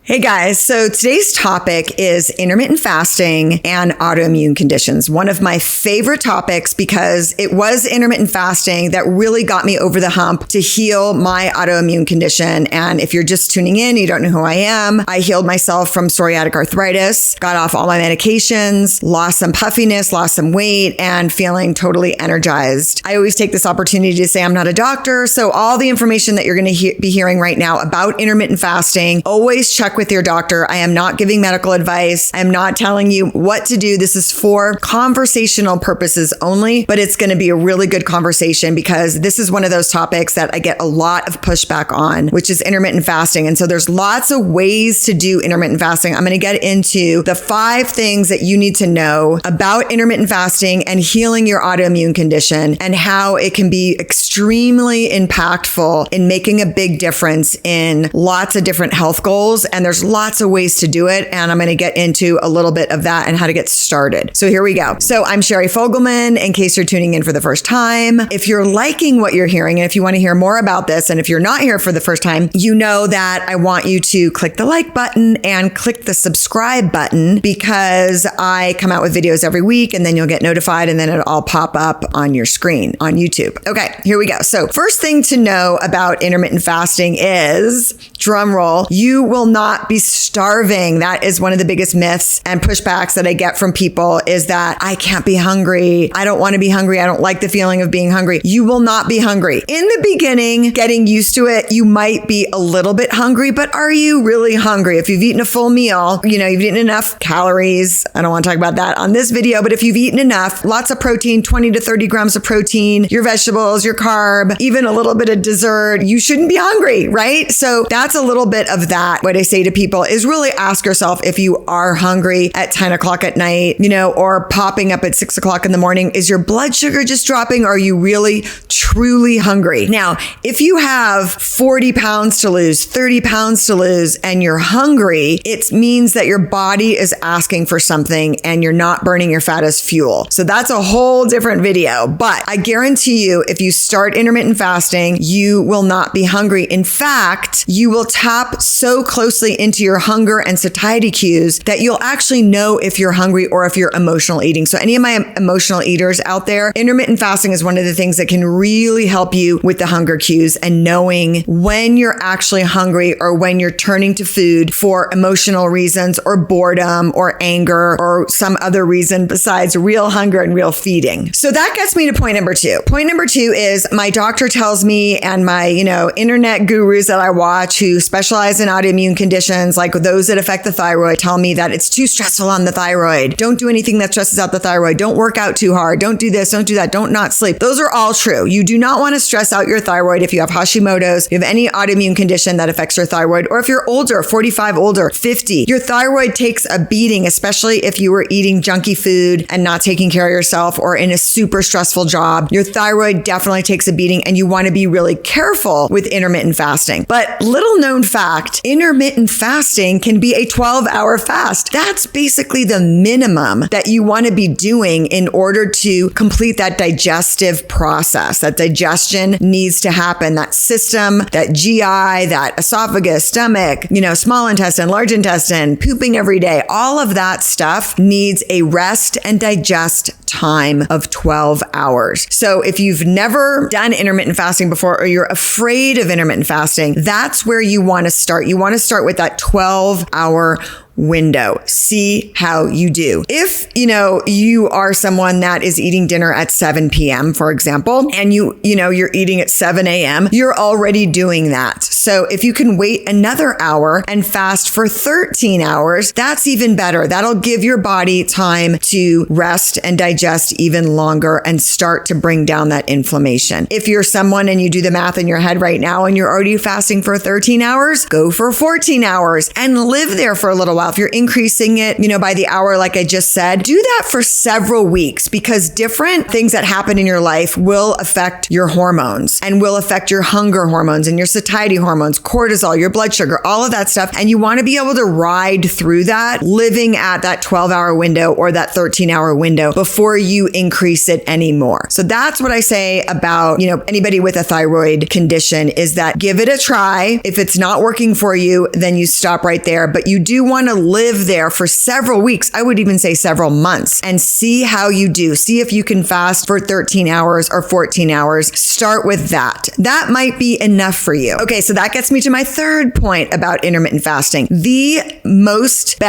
Hey guys, so today's topic is intermittent fasting and autoimmune conditions. One of my favorite topics because it was intermittent fasting that really got me over the hump to heal my autoimmune condition. And if you're just tuning in, you don't know who I am. I healed myself from psoriatic arthritis, got off all my medications, lost some puffiness, lost some weight, and feeling totally energized. I always take this opportunity to say I'm not a doctor, so all the information that you're going to be hearing right now about intermittent fasting, always check with your doctor. I am not giving medical advice. I'm not telling you what to do. This is for conversational purposes only, but it's going to be a really good conversation because this is one of those topics that I get a lot of pushback on, which is intermittent fasting. And so there's lots of ways to do intermittent fasting. I'm going to get into the 5 things that you need to know about intermittent fasting and healing your autoimmune condition and how it can be extremely impactful in making a big difference in lots of different health goals. And there's lots of ways to do it. And I'm going to get into a little bit of that and how to get started. So here we go. So I'm Sherry Fogelman, in case you're tuning in for the first time. If you're liking what you're hearing, and if you want to hear more about this, and if you're not here for the first time, you know that I want you to click the like button and click the subscribe button because I come out with videos every week and then you'll get notified and then it'll all pop up on your screen on YouTube. Okay, here we go. So first thing to know about intermittent fasting is, drum roll, you will not be starving. That is one of the biggest myths and pushbacks that I get from people is that I can't be hungry. I don't want to be hungry. I don't like the feeling of being hungry. You will not be hungry. In the beginning, getting used to it, you might be a little bit hungry, but are you really hungry? If you've eaten a full meal, you've eaten enough calories. I don't want to talk about that on this video, but if you've eaten enough, lots of protein, 20 to 30 grams of protein, your vegetables, your carb, even a little bit of dessert, you shouldn't be hungry, right? So that's a little bit of that. What I say to people is really ask yourself if you are hungry at 10 o'clock at night, or popping up at 6 o'clock in the morning. Is your blood sugar just dropping? Or are you really, truly hungry? Now, if you have 40 pounds to lose, 30 pounds to lose, and you're hungry, it means that your body is asking for something and you're not burning your fat as fuel. So that's a whole different video. But I guarantee you, if you start intermittent fasting, you will not be hungry. In fact, you will tap so closely into your hunger and satiety cues that you'll actually know if you're hungry or if you're emotional eating. So any of my emotional eaters out there, intermittent fasting is one of the things that can really help you with the hunger cues and knowing when you're actually hungry or when you're turning to food for emotional reasons or boredom or anger or some other reason besides real hunger and real feeding. So that gets me to point number 2. Point number 2 is my doctor tells me and my, internet gurus that I watch who specialize in autoimmune conditions like those that affect the thyroid tell me that it's too stressful on the thyroid. Don't do anything that stresses out the thyroid. Don't work out too hard. Don't do this. Don't do that. Don't not sleep. Those are all true. You do not want to stress out your thyroid if you have Hashimoto's, you have any autoimmune condition that affects your thyroid, or if you're older, 45 older, 50, your thyroid takes a beating, especially if you were eating junky food and not taking care of yourself or in a super stressful job. Your thyroid definitely takes a beating and you want to be really careful with intermittent fasting. But little known fact, intermittent fasting can be a 12-hour fast. That's basically the minimum that you want to be doing in order to complete that digestive process. That digestion needs to happen. That system, that GI, that esophagus, stomach, small intestine, large intestine, pooping every day, all of that stuff needs a rest and digest time of 12 hours. So if you've never done intermittent fasting before or you're afraid of intermittent fasting, that's where you want to start. You want to start with that 12-hour window. See how you do. If, you are someone that is eating dinner at 7 p.m., for example, and you're eating at 7 a.m., you're already doing that. So if you can wait another hour and fast for 13 hours, that's even better. That'll give your body time to rest and digest even longer and start to bring down that inflammation. If you're someone and you do the math in your head right now and you're already fasting for 13 hours, go for 14 hours and live there for a little while. If you're increasing it, by the hour, like I just said, do that for several weeks because different things that happen in your life will affect your hormones and will affect your hunger hormones and your satiety hormones hormones, cortisol, your blood sugar, all of that stuff. And you want to be able to ride through that, living at that 12-hour window or that 13-hour window before you increase it anymore. So that's what I say about, anybody with a thyroid condition, is that give it a try. If it's not working for you, then you stop right there. But you do want to live there for several weeks. I would even say several months, and see how you do. See if you can fast for 13 hours or 14 hours. Start with that. That might be enough for you. Okay, so that gets me to my third point about intermittent fasting. The most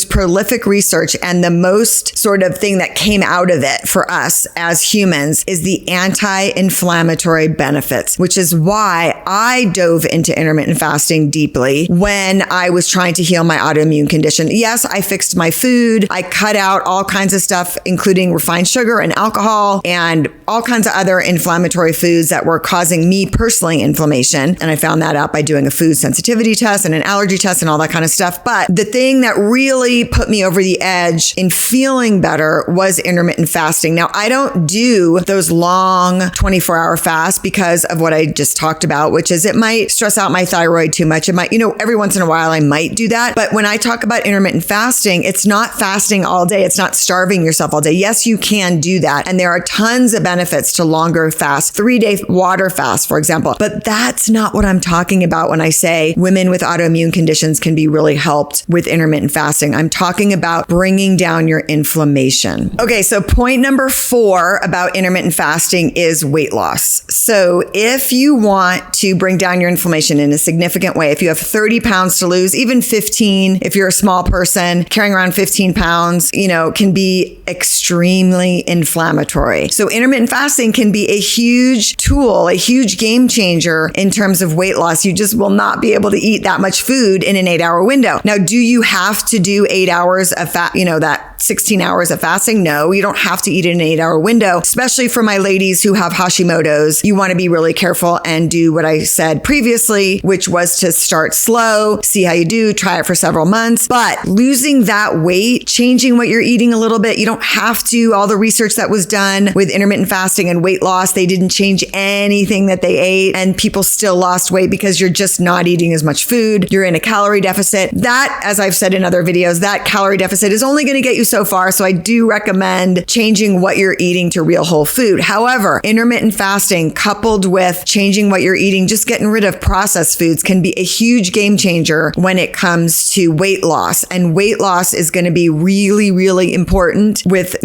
prolific research and the most sort of thing that came out of it for us as humans is the anti-inflammatory benefits, which is why I dove into intermittent fasting deeply when I was trying to heal my autoimmune condition. Yes, I fixed my food. I cut out all kinds of stuff, including refined sugar and alcohol and all kinds of other inflammatory foods that were causing me personally inflammation. And I found that out by doing a food sensitivity test and an allergy test and all that kind of stuff. But the thing that really put me over the edge in feeling better was intermittent fasting. Now, I don't do those long 24-hour fasts because of what I just talked about, which is it might stress out my thyroid too much. It might, every once in a while I might do that. But when I talk about intermittent fasting, it's not fasting all day. It's not starving yourself all day. Yes, you can do that. And there are tons of benefits to longer fasts, 3-day water fast, for example. But that's not what I'm talking about when I say women with autoimmune conditions can be really helped with intermittent fasting. I'm talking about bringing down your inflammation. Okay, so point number 4 about intermittent fasting is weight loss. So if you want to bring down your inflammation in a significant way, if you have 30 pounds to lose, even 15, if you're a small person, carrying around 15 pounds, can be extremely inflammatory. So intermittent fasting can be a huge tool, a huge game changer in terms of weight loss. You just will not be able to eat that much food in an 8-hour window. Now, do you have to do 8 hours of that 16 hours of fasting? No, you don't have to eat in an 8-hour window, especially for my ladies who have Hashimoto's. You want to be really careful and do what I said previously, which was to start slow, see how you do, try it for several months. But losing that weight, changing what you're eating a little bit, you don't have to. All the research that was done with intermittent fasting and weight loss, they didn't change anything that they ate, and people still lost weight because you're just not eating as much food. You're in a calorie deficit. That, as I've said in other videos, that calorie deficit is only going to get you so far. So I do recommend changing what you're eating to real whole food. However, intermittent fasting coupled with changing what you're eating, just getting rid of processed foods, can be a huge game changer when it comes to weight loss. And weight loss is going to be really, really important with,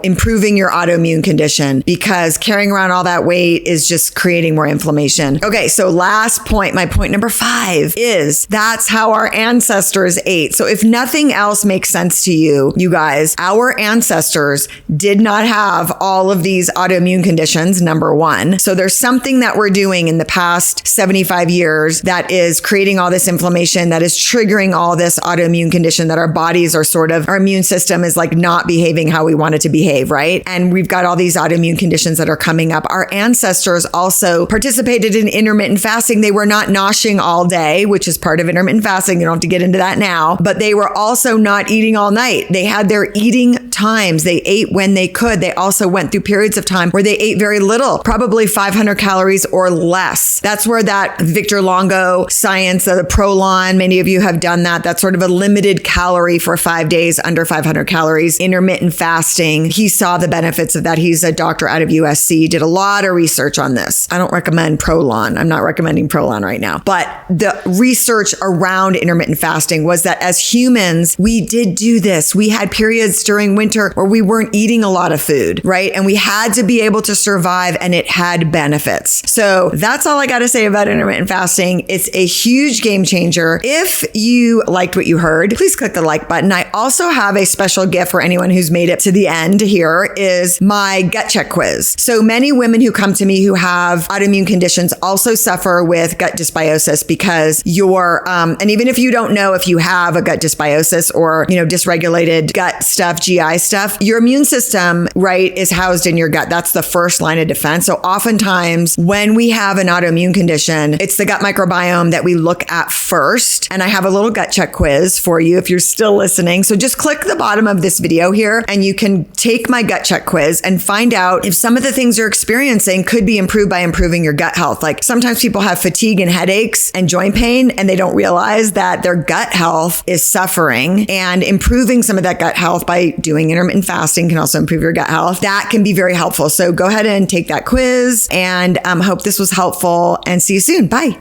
improving your autoimmune condition, because carrying around all that weight is just creating more inflammation. Okay, so last point, my point number 5 is that's how our ancestors ate. So if nothing else makes sense to you, you guys, our ancestors did not have all of these autoimmune conditions, number 1. So there's something that we're doing in the past 75 years that is creating all this inflammation, that is triggering all this autoimmune condition, that our bodies are our immune system is like not behaving how we want it to behave, right? And we've got all these autoimmune conditions that are coming up. Our ancestors also participated in intermittent fasting. They were not noshing all day, which is part of intermittent fasting. You don't have to get into that now, but they were also not eating all night. They had their eating times. They ate when they could. They also went through periods of time where they ate very little, probably 500 calories or less. That's where that Victor Longo science, the Prolon, many of you have done that. That's sort of a limited calorie for 5 days, under 500 calories, intermittent fasting. He saw the benefits of that. He's a doctor out of USC, did a lot of research on this. I don't recommend Prolon. I'm not recommending Prolon right now. But the research around intermittent fasting was that as humans, we did do this. We had periods during winter where we weren't eating a lot of food, right? And we had to be able to survive, and it had benefits. So that's all I got to say about intermittent fasting. It's a huge game changer. If you liked what you heard, please click the like button. I also have a special gift for anyone who's made it to the end here, is my gut check quiz. So many women who come to me who have autoimmune conditions also suffer with gut dysbiosis, because and even if you don't know if you have a gut dysbiosis or, dysregulated gut stuff, GI stuff, your immune system, right, is housed in your gut. That's the first line of defense. So oftentimes when we have an autoimmune condition, it's the gut microbiome that we look at first. And I have a little gut check quiz for you if you're still listening. So just click the bottom of this video here and you can take my gut check quiz and find out if some of the things you're experiencing could be improved by improving your gut health. Like sometimes people have fatigue fatigue and headaches and joint pain, and they don't realize that their gut health is suffering, and improving some of that gut health by doing intermittent fasting can also improve your gut health. That can be very helpful. So go ahead and take that quiz, and hope this was helpful, and see you soon. Bye.